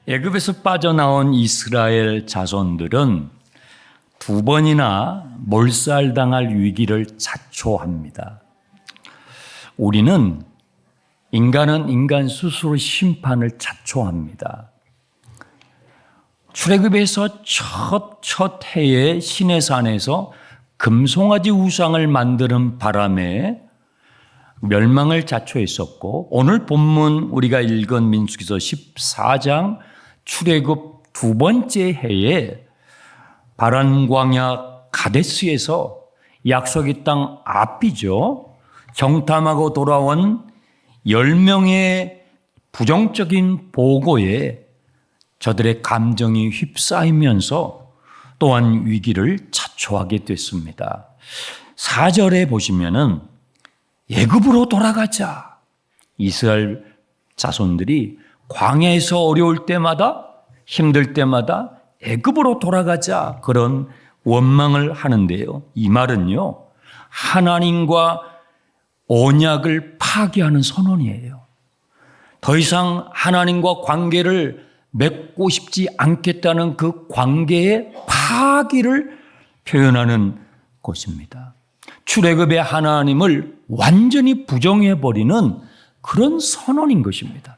애굽에서 빠져나온 이스라엘 자손들은 두 번이나 몰살당할 위기를 자초합니다. 인간은 인간 스스로 심판을 자초합니다. 출애굽에서 첫 해에 시내산에서 금송아지 우상을 만드는 바람에 멸망을 자초했었고, 오늘 본문 우리가 읽은 민수기서 14장 출애굽 두 번째 해에 바란 광야 가데스에서 약속의 땅 앞이죠. 정탐하고 돌아온 10명의 부정적인 보고에 저들의 감정이 휩싸이면서 또한 위기를 자초하게 됐습니다. 4절에 보시면은 애굽으로 돌아가자. 이스라엘 자손들이 광야에서 어려울 때마다 힘들 때마다 애굽으로 돌아가자 그런 원망을 하는데요. 이 말은요, 하나님과 언약을 파기하는 선언이에요. 더 이상 하나님과 관계를 맺고 싶지 않겠다는 그 관계의 파기를 표현하는 것입니다. 출애굽의 하나님을 완전히 부정해버리는 그런 선언인 것입니다.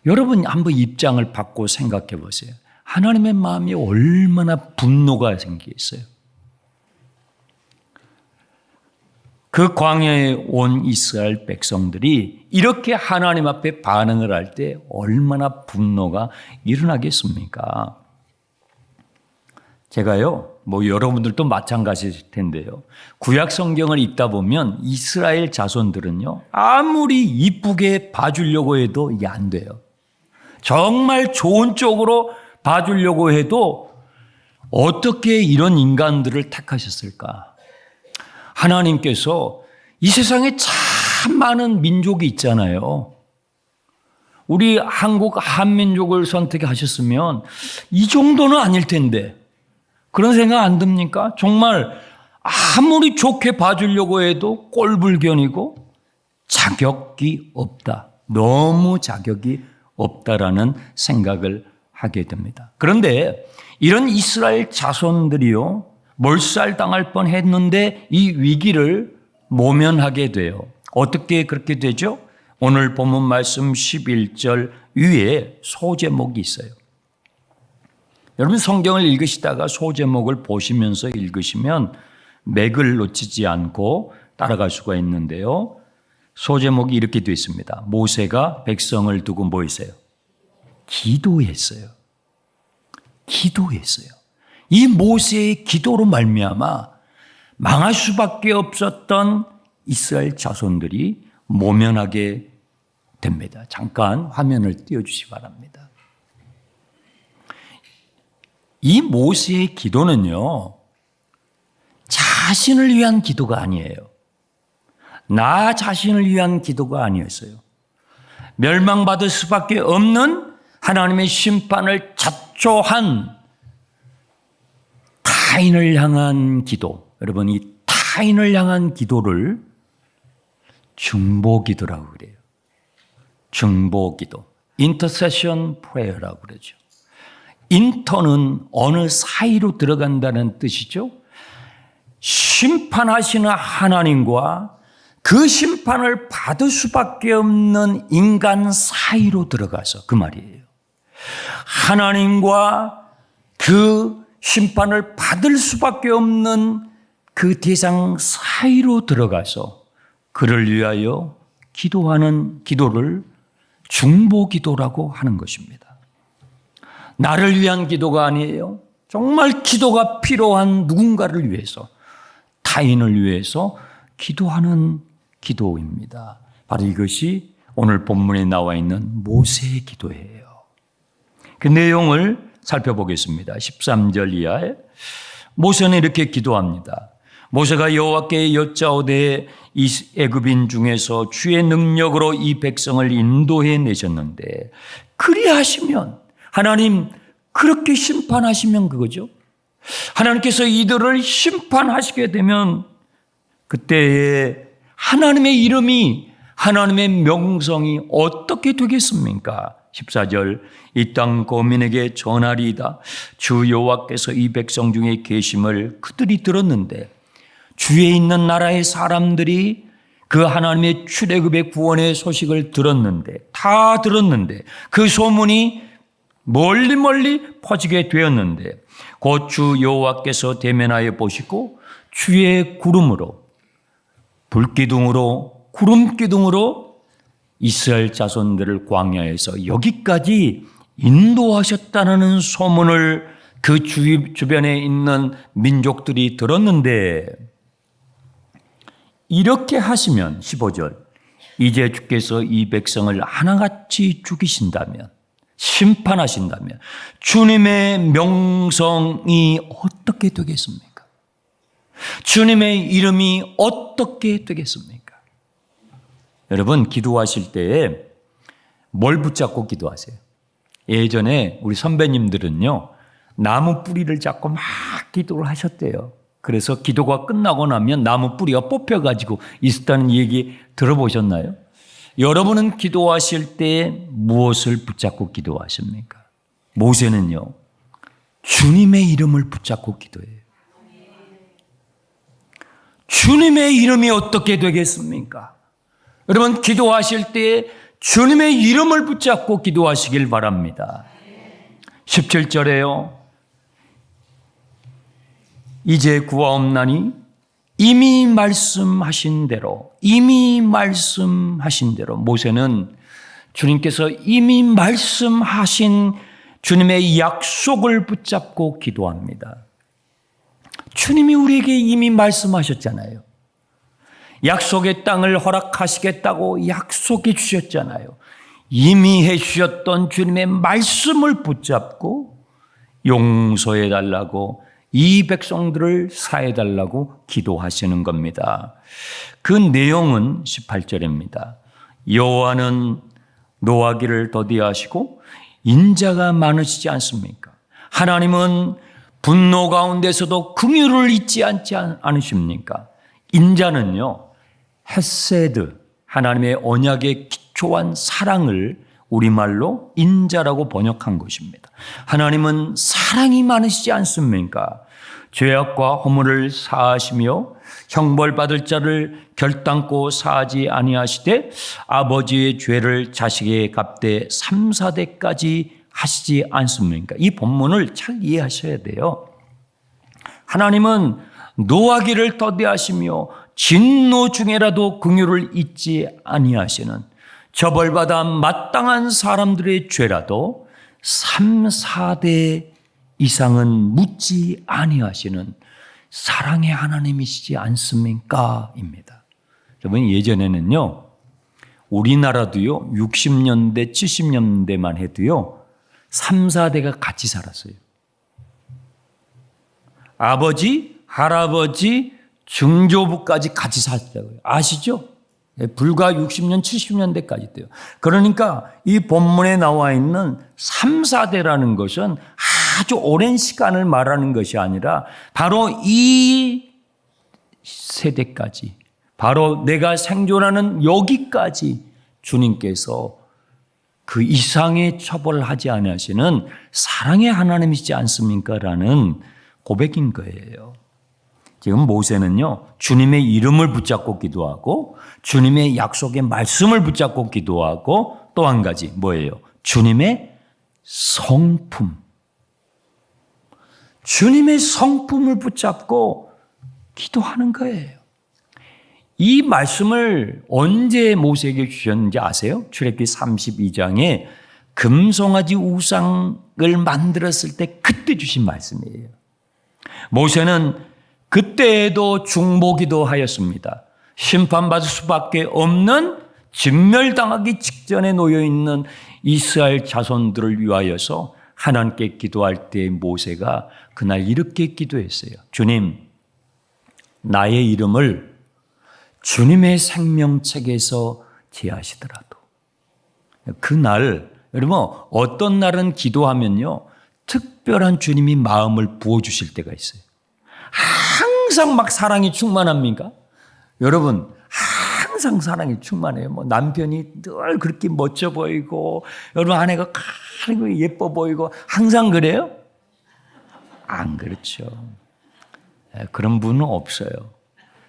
여러분 한번 입장을 바꿔 생각해 보세요. 하나님의 마음이 얼마나 분노가 생기겠어요. 그 광야에 온 이스라엘 백성들이 이렇게 하나님 앞에 반응을 할 때 얼마나 분노가 일어나겠습니까? 제가요, 여러분들도 마찬가지일 텐데요. 구약 성경을 읽다 보면 이스라엘 자손들은요, 아무리 이쁘게 봐주려고 해도 이게 안 돼요. 정말 좋은 쪽으로 봐주려고 해도 어떻게 이런 인간들을 택하셨을까? 하나님께서 이 세상에 참 많은 민족이 있잖아요. 우리 한국 한민족을 선택하셨으면 이 정도는 아닐 텐데 그런 생각 안 듭니까? 정말 아무리 좋게 봐주려고 해도 꼴불견이고 자격이 없다. 너무 자격이 없다라는 생각을 하게 됩니다. 그런데 이런 이스라엘 자손들이요, 몰살당할 뻔했는데 이 위기를 모면하게 돼요. 어떻게 그렇게 되죠? 오늘 본문 말씀 11절 위에 소제목이 있어요. 여러분 성경을 읽으시다가 소제목을 보시면서 읽으시면 맥을 놓치지 않고 따라갈 수가 있는데요. 소제목이 이렇게 되어 있습니다. 모세가 백성을 두고 뭐 했어요? 기도했어요. 이 모세의 기도로 말미암아 망할 수밖에 없었던 이스라엘 자손들이 모면하게 됩니다. 잠깐 화면을 띄워주시기 바랍니다. 이 모세의 기도는요, 자신을 위한 기도가 아니에요. 나 자신을 위한 기도가 아니었어요. 멸망받을 수밖에 없는 하나님의 심판을 자초한 타인을 향한 기도. 여러분, 이 타인을 향한 기도를 중보기도라고 그래요. 중보기도. 인터세션 프레이어라고 그러죠. 인터는 어느 사이로 들어간다는 뜻이죠. 심판하시는 하나님과 그 심판을 받을 수밖에 없는 인간 사이로 들어가서 그 말이에요. 하나님과 그 심판을 받을 수밖에 없는 그 대상 사이로 들어가서 그를 위하여 기도하는 기도를 중보기도라고 하는 것입니다. 나를 위한 기도가 아니에요. 정말 기도가 필요한 누군가를 위해서, 타인을 위해서 기도하는 기도입니다. 바로 이것이 오늘 본문에 나와 있는 모세의 기도예요. 그 내용을 살펴보겠습니다. 13절 이하에 모세는 이렇게 기도합니다. 모세가 여호와께 여짜오되 이 애굽인 중에서 주의 능력으로 이 백성을 인도해 내셨는데 그리하시면, 하나님 그렇게 심판하시면 그거죠. 하나님께서 이들을 심판하시게 되면 그때에 하나님의 이름이, 하나님의 명성이 어떻게 되겠습니까? 14절 이 땅 거민에게 전하리이다. 주 여호와께서 이 백성 중에 계심을 그들이 들었는데 주위에 있는 나라의 사람들이 그 하나님의 출애굽의 구원의 소식을 다 들었는데 그 소문이 멀리 퍼지게 되었는데 곧 주 여호와께서 대면하여 보시고 주의 구름으로 불기둥으로 구름기둥으로 이스라엘 자손들을 광야에서 여기까지 인도하셨다는 소문을 그 주변에 있는 민족들이 들었는데 이렇게 하시면 15절 이제 주께서 이 백성을 하나같이 죽이신다면 심판하신다면 주님의 명성이 어떻게 되겠습니까? 주님의 이름이 어떻게 되겠습니까? 여러분 기도하실 때에 뭘 붙잡고 기도하세요? 예전에 우리 선배님들은요 나무 뿌리를 잡고 막 기도를 하셨대요. 그래서 기도가 끝나고 나면 나무 뿌리가 뽑혀가지고 있었다는 얘기 들어보셨나요? 여러분은 기도하실 때 무엇을 붙잡고 기도하십니까? 모세는요 주님의 이름을 붙잡고 기도해요. 주님의 이름이 어떻게 되겠습니까? 여러분 기도하실 때 주님의 이름을 붙잡고 기도하시길 바랍니다. 17절에요. 이제 구하옵나니 이미 말씀하신 대로 모세는 주님께서 이미 말씀하신 주님의 약속을 붙잡고 기도합니다. 주님이 우리에게 이미 말씀하셨잖아요. 약속의 땅을 허락하시겠다고 약속해 주셨잖아요. 이미 해 주셨던 주님의 말씀을 붙잡고 용서해 달라고 이 백성들을 사해 달라고 기도하시는 겁니다. 그 내용은 18절입니다. 여호와는 노하기를 더디하시고 인자가 많으시지 않습니까? 하나님은 분노 가운데서도 긍휼을 잊지 않으십니까? 인자는요 헤세드 하나님의 언약에 기초한 사랑을 우리말로 인자라고 번역한 것입니다. 하나님은 사랑이 많으시지 않습니까? 죄악과 허물을 사하시며 형벌받을 자를 결단코 사하지 아니하시되 아버지의 죄를 자식에게 갚되 3, 4대까지 하시지 않습니까? 이 본문을 잘 이해하셔야 돼요. 하나님은 노하기를 더디하시며 진노 중에라도 긍휼을 잊지 아니하시는 처벌받아 마땅한 사람들의 죄라도 3, 4대 이상은 묻지 아니하시는 사랑의 하나님이시지 않습니까? 입니다. 여러분 예전에는요 우리나라도요 60년대 70년대만 해도요 3, 4대가 같이 살았어요. 아버지, 할아버지, 증조부까지 같이 살았다고요. 아시죠? 불과 60년, 70년대까지 돼요. 그러니까 이 본문에 나와 있는 3, 4대라는 것은 아주 오랜 시간을 말하는 것이 아니라 바로 이 세대까지, 바로 내가 생존하는 여기까지 주님께서 그 이상의 처벌을 하지 아니하시는 사랑의 하나님이시지 않습니까? 라는 고백인 거예요. 지금 모세는요, 주님의 이름을 붙잡고 기도하고 주님의 약속의 말씀을 붙잡고 기도하고 또 한 가지 뭐예요? 주님의 성품. 주님의 성품을 붙잡고 기도하는 거예요. 이 말씀을 언제 모세에게 주셨는지 아세요? 출애굽기 32장에 금송아지 우상을 만들었을 때 그때 주신 말씀이에요. 모세는 그때에도 중보기도 하였습니다. 심판받을 수밖에 없는 진멸당하기 직전에 놓여있는 이스라엘 자손들을 위하여서 하나님께 기도할 때 모세가 그날 이렇게 기도했어요. 주님, 나의 이름을 주님의 생명책에서 제하시더라도. 그날, 여러분, 어떤 날은 기도하면요, 특별한 주님이 마음을 부어주실 때가 있어요. 항상 막 사랑이 충만합니까? 여러분, 항상 사랑이 충만해요. 뭐 남편이 늘 그렇게 멋져 보이고, 여러분 아내가 가리고 예뻐 보이고, 항상 그래요? 안 그렇죠. 그런 분은 없어요.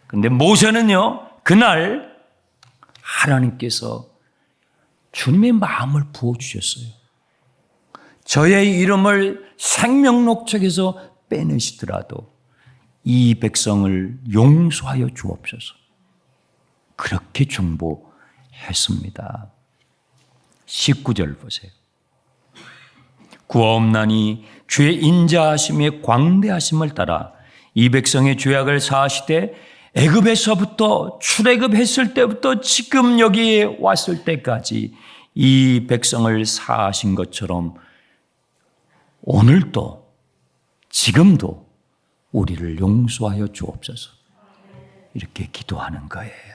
근데 모세는요, 그날 하나님께서 주님의 마음을 부어주셨어요. 저의 이름을 생명록책에서 빼내시더라도 이 백성을 용서하여 주옵소서. 그렇게 중보했습니다. 19절 보세요. 구하옵나니 주의 인자하심의 광대하심을 따라 이 백성의 죄악을 사하시되 애굽에서부터 출애굽했을 때부터 지금 여기에 왔을 때까지 이 백성을 사하신 것처럼 오늘도 지금도 우리를 용서하여 주옵소서. 이렇게 기도하는 거예요.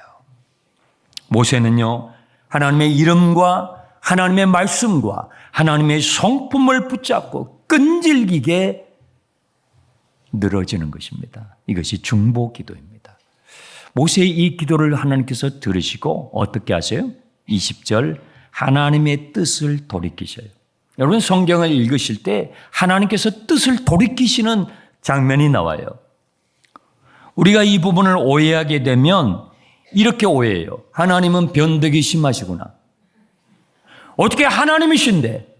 모세는요, 하나님의 이름과 하나님의 말씀과 하나님의 성품을 붙잡고 끈질기게 늘어지는 것입니다. 이것이 중보 기도입니다. 모세의 이 기도를 하나님께서 들으시고 어떻게 하세요? 20절 하나님의 뜻을 돌이키셔요. 여러분 성경을 읽으실 때 하나님께서 뜻을 돌이키시는 장면이 나와요. 우리가 이 부분을 오해하게 되면 이렇게 오해해요. 하나님은 변덕이 심하시구나. 어떻게 하나님이신데,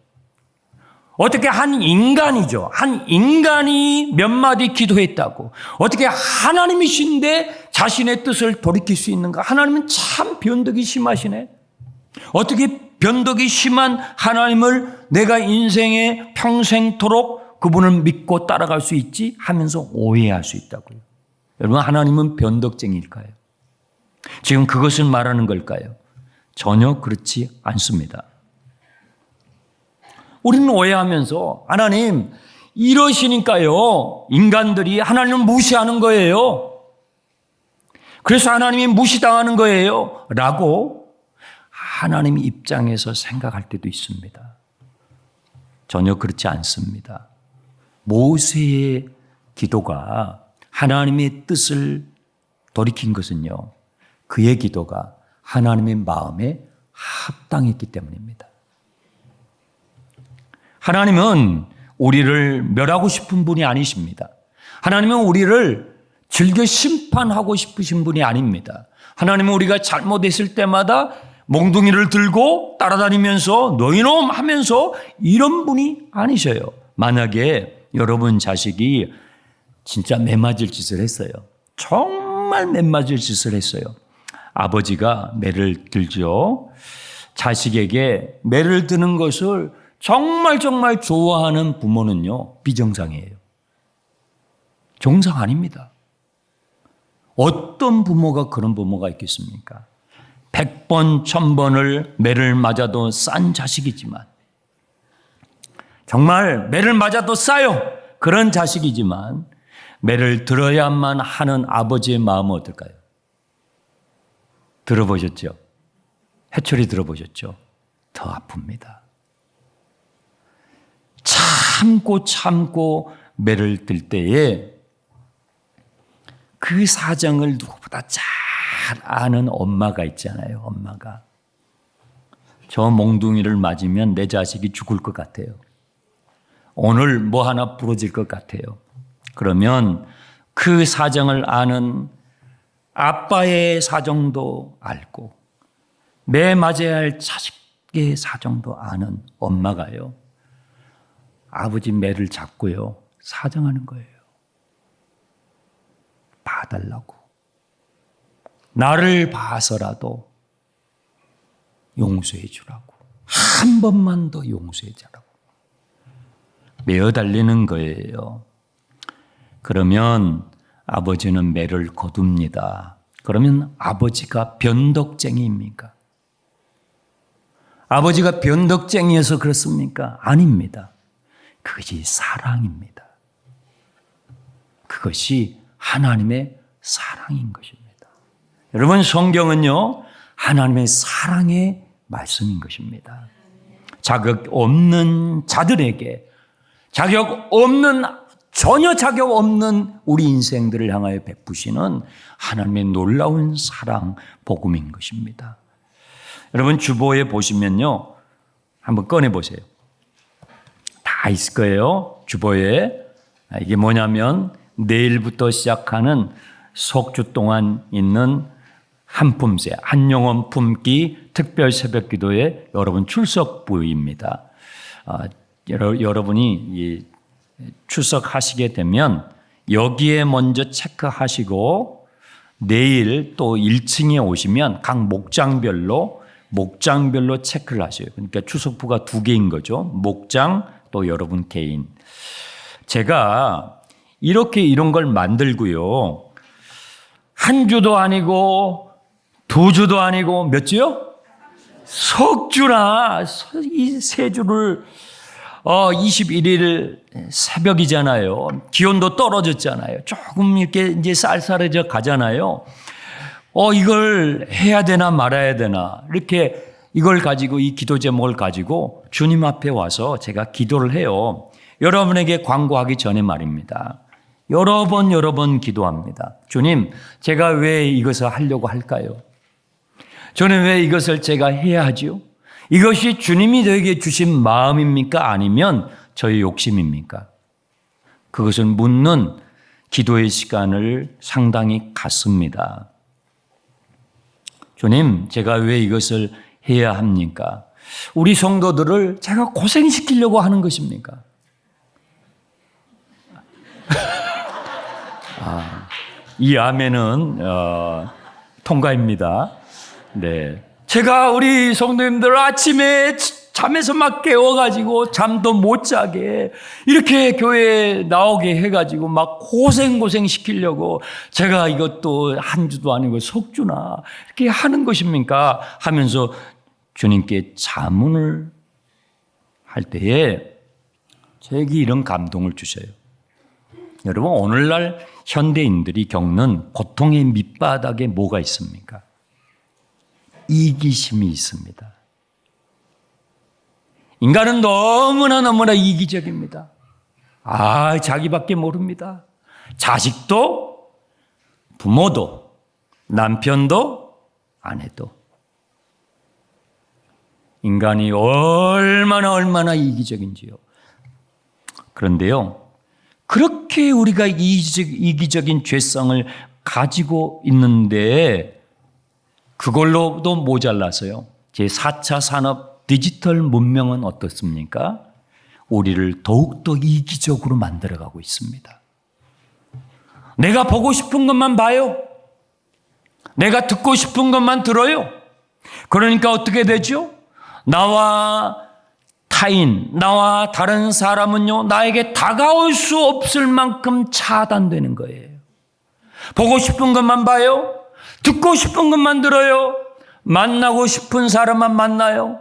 어떻게 한 인간이죠. 한 인간이 몇 마디 기도했다고 어떻게 하나님이신데 자신의 뜻을 돌이킬 수 있는가? 하나님은 참 변덕이 심하시네. 어떻게 변덕이 심한 하나님을 내가 인생에 평생토록 그분을 믿고 따라갈 수 있지? 하면서 오해할 수 있다고요. 여러분 하나님은 변덕쟁이일까요? 지금 그것을 말하는 걸까요? 전혀 그렇지 않습니다. 우리는 오해하면서 하나님 이러시니까요 인간들이 하나님을 무시하는 거예요. 그래서 하나님이 무시당하는 거예요 라고 하나님 입장에서 생각할 때도 있습니다. 전혀 그렇지 않습니다. 모세의 기도가 하나님의 뜻을 돌이킨 것은요, 그의 기도가 하나님의 마음에 합당했기 때문입니다. 하나님은 우리를 멸하고 싶은 분이 아니십니다. 하나님은 우리를 즐겨 심판하고 싶으신 분이 아닙니다. 하나님은 우리가 잘못했을 때마다 몽둥이를 들고 따라다니면서 너희놈 하면서 이런 분이 아니셔요. 만약에 여러분 자식이 진짜 매맞을 짓을 했어요. 정말 매맞을 짓을 했어요. 아버지가 매를 들죠. 자식에게 매를 드는 것을 정말 좋아하는 부모는요, 비정상이에요. 정상 아닙니다. 어떤 부모가 그런 부모가 있겠습니까? 100번, 1000번을 매를 맞아도 싼 자식이지만, 정말 매를 맞아도 싸요. 그런 자식이지만 매를 들어야만 하는 아버지의 마음은 어떨까요? 들어보셨죠? 해철이 들어보셨죠? 더 아픕니다. 참고 매를 들 때에 그 사정을 누구보다 잘 아는 엄마가 있잖아요. 엄마가. 저 몽둥이를 맞으면 내 자식이 죽을 것 같아요. 오늘 뭐 하나 부러질 것 같아요. 그러면 그 사정을 아는 아빠의 사정도 알고 매 맞아야 할 자식의 사정도 아는 엄마가요, 아버지 매를 잡고요 사정하는 거예요. 봐달라고. 나를 봐서라도 용서해 주라고. 한 번만 더 용서해 주라고. 매어 달리는 거예요. 그러면 아버지는 매를 거둡니다. 그러면 아버지가 변덕쟁이입니까? 아버지가 변덕쟁이여서 그렇습니까? 아닙니다. 그것이 사랑입니다. 그것이 하나님의 사랑인 것입니다. 여러분 성경은요, 하나님의 사랑의 말씀인 것입니다. 자격 없는 자들에게, 자격 없는 전혀 자격 없는 우리 인생들을 향하여 베푸시는 하나님의 놀라운 사랑 복음인 것입니다. 여러분 주보에 보시면요. 한번 꺼내보세요. 다 있을 거예요. 주보에. 이게 뭐냐면 내일부터 시작하는 석주 동안 있는 한품새, 한영혼 품기 특별 새벽기도에 여러분 출석부입니다. 여러분이 출석하시게 되면 여기에 먼저 체크하시고 내일 또 1층에 오시면 각 목장별로 체크를 하셔요. 그러니까 출석부가 2개인 거죠. 목장 또 여러분 개인. 제가 이렇게 이런 걸 만들고요. 한 주도 아니고 2주도 아니고 몇 주요? 석주나 이 3주를 21일 새벽이잖아요. 기온도 떨어졌잖아요. 조금 이렇게 이제 쌀쌀해져 가잖아요. 이걸 해야 되나 말아야 되나 이렇게 이걸 가지고 이 기도 제목을 가지고 주님 앞에 와서 제가 기도를 해요. 여러분에게 광고하기 전에 말입니다. 여러 번 기도합니다. 주님, 제가 왜 이것을 하려고 할까요? 저는 왜 이것을 제가 해야 하죠? 이것이 주님이 저에게 주신 마음입니까? 아니면 저의 욕심입니까? 그것을 묻는 기도의 시간을 상당히 갖습니다. 주님, 제가 왜 이것을 해야 합니까? 우리 성도들을 제가 고생시키려고 하는 것입니까? 이 아멘은 통과입니다. 네, 제가 우리 성도님들 아침에 잠에서 막 깨워가지고 잠도 못 자게 이렇게 교회에 나오게 해가지고 막 고생 시키려고 제가 이것도 한 주도 아니고 석주나 이렇게 하는 것입니까? 하면서 주님께 자문을 할 때에 저에게 이런 감동을 주셔요. 여러분, 오늘날 현대인들이 겪는 고통의 밑바닥에 뭐가 있습니까? 이기심이 있습니다. 인간은 너무나 이기적입니다. 자기밖에 모릅니다. 자식도, 부모도, 남편도, 아내도. 인간이 얼마나 이기적인지요. 그런데요, 그렇게 우리가 이기적인 죄성을 가지고 있는데 그걸로도 모자라서요. 제4차 산업 디지털 문명은 어떻습니까? 우리를 더욱더 이기적으로 만들어가고 있습니다. 내가 보고 싶은 것만 봐요. 내가 듣고 싶은 것만 들어요. 그러니까 어떻게 되죠? 나와 타인, 나와 다른 사람은요, 나에게 다가올 수 없을 만큼 차단되는 거예요. 보고 싶은 것만 봐요. 듣고 싶은 것만 들어요. 만나고 싶은 사람만 만나요.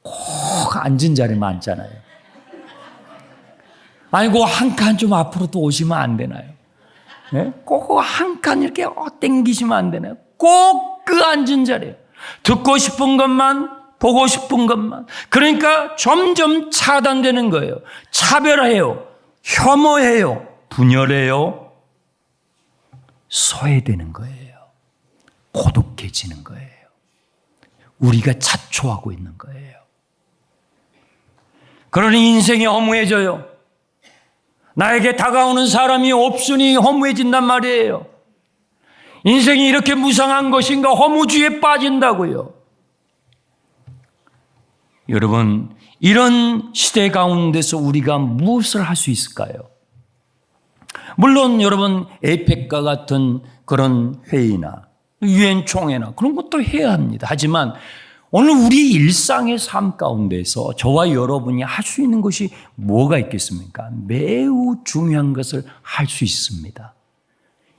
꼭 앉은 자리만 앉잖아요. 아니고 한 칸 좀 앞으로 또 오시면 안 되나요? 네? 꼭 한 칸 이렇게 땡기시면 안 되나요? 꼭 그 앉은 자리에 듣고 싶은 것만, 보고 싶은 것만. 그러니까 점점 차단되는 거예요. 차별해요. 혐오해요. 분열해요. 소외되는 거예요. 고독해지는 거예요. 우리가 자초하고 있는 거예요. 그러니 인생이 허무해져요. 나에게 다가오는 사람이 없으니 허무해진단 말이에요. 인생이 이렇게 무상한 것인가? 허무주의에 빠진다고요. 여러분, 이런 시대 가운데서 우리가 무엇을 할 수 있을까요? 물론 여러분, 에이펙과 같은 그런 회의나 유엔 총회나 그런 것도 해야 합니다. 하지만 오늘 우리 일상의 삶 가운데서 저와 여러분이 할 수 있는 것이 뭐가 있겠습니까? 매우 중요한 것을 할 수 있습니다.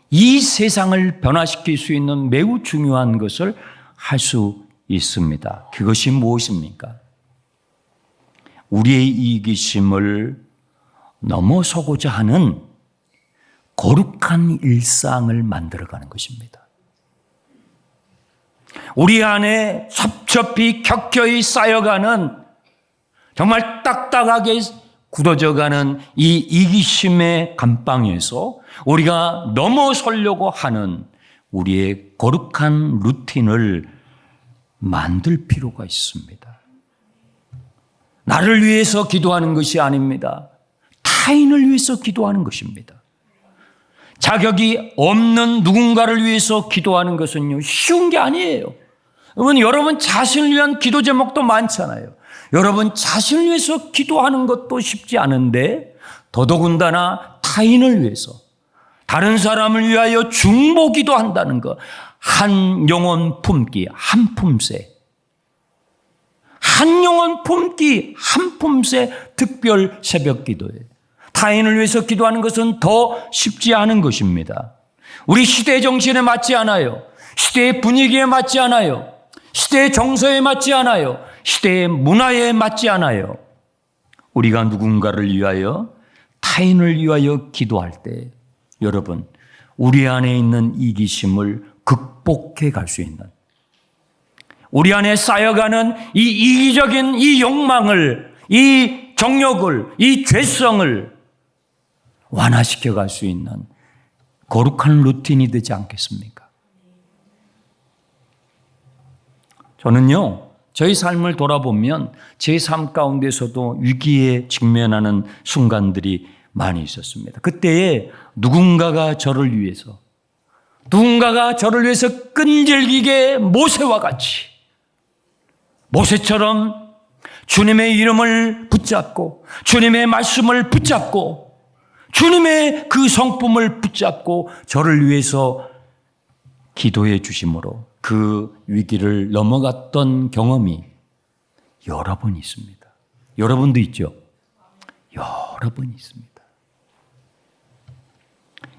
이 세상을 변화시킬 수 있는 매우 중요한 것을 할 수 있습니다. 그것이 무엇입니까? 우리의 이기심을 넘어서고자 하는 거룩한 일상을 만들어가는 것입니다. 우리 안에 섭섭히 격혀이 쌓여가는 정말 딱딱하게 굳어져가는 이 이기심의 감방에서 우리가 넘어서려고 하는 우리의 거룩한 루틴을 만들 필요가 있습니다. 나를 위해서 기도하는 것이 아닙니다. 타인을 위해서 기도하는 것입니다. 자격이 없는 누군가를 위해서 기도하는 것은요, 쉬운 게 아니에요. 여러분 자신을 위한 기도 제목도 많잖아요. 여러분 자신을 위해서 기도하는 것도 쉽지 않은데 더더군다나 타인을 위해서, 다른 사람을 위하여 중보 기도한다는 것, 한 영혼 품기, 한 품새. 한 영혼 품기, 한 품새 특별 새벽 기도예요. 타인을 위해서 기도하는 것은 더 쉽지 않은 것입니다. 우리 시대의 정신에 맞지 않아요. 시대의 분위기에 맞지 않아요. 시대의 정서에 맞지 않아요. 시대의 문화에 맞지 않아요. 우리가 누군가를 위하여, 타인을 위하여 기도할 때 여러분, 우리 안에 있는 이기심을 극복해 갈 수 있는, 우리 안에 쌓여가는 이 이기적인 이 욕망을, 이 정욕을, 이 죄성을 완화시켜 갈 수 있는 거룩한 루틴이 되지 않겠습니까? 저는요, 저희 삶을 돌아보면 제 삶 가운데서도 위기에 직면하는 순간들이 많이 있었습니다. 그때에 누군가가 저를 위해서 끈질기게 모세와 같이, 모세처럼 주님의 이름을 붙잡고 주님의 말씀을 붙잡고 주님의 그 성품을 붙잡고 저를 위해서 기도해 주심으로 그 위기를 넘어갔던 경험이 여러 번 있습니다. 여러분도 있죠? 여러 번 있습니다.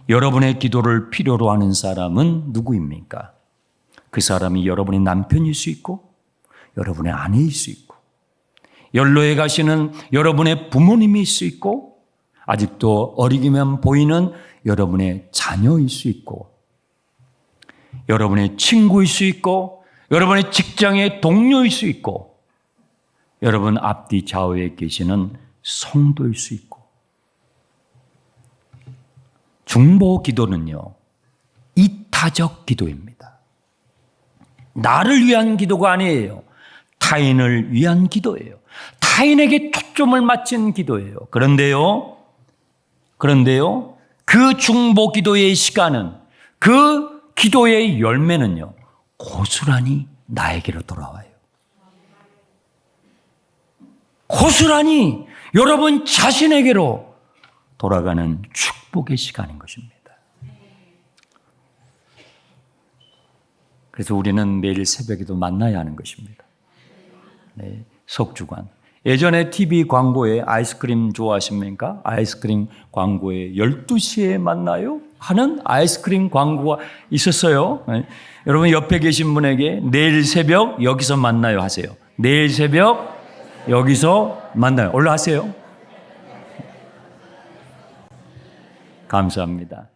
여러분의 기도를 필요로 하는 사람은 누구입니까? 그 사람이 여러분의 남편일 수 있고 여러분의 아내일 수 있고 연로에 가시는 여러분의 부모님일 수 있고 아직도 어리기만 보이는 여러분의 자녀일 수 있고 여러분의 친구일 수 있고 여러분의 직장의 동료일 수 있고 여러분 앞뒤 좌우에 계시는 성도일 수 있고 중보 기도는요, 이타적 기도입니다. 나를 위한 기도가 아니에요. 타인을 위한 기도예요. 타인에게 초점을 맞춘 기도예요. 그런데요, 그 중보 기도의 시간은, 그 기도의 열매는요, 고스란히 나에게로 돌아와요. 고스란히 여러분 자신에게로 돌아가는 축복의 시간인 것입니다. 그래서 우리는 매일 새벽에도 만나야 하는 것입니다. 네, 석주관. 예전에 TV 광고에 아이스크림 좋아하십니까? 아이스크림 광고에 12시에 만나요? 하는 아이스크림 광고가 있었어요. 네. 여러분 옆에 계신 분에게 내일 새벽 여기서 만나요 하세요. 내일 새벽 여기서 만나요. 올라가세요. 감사합니다.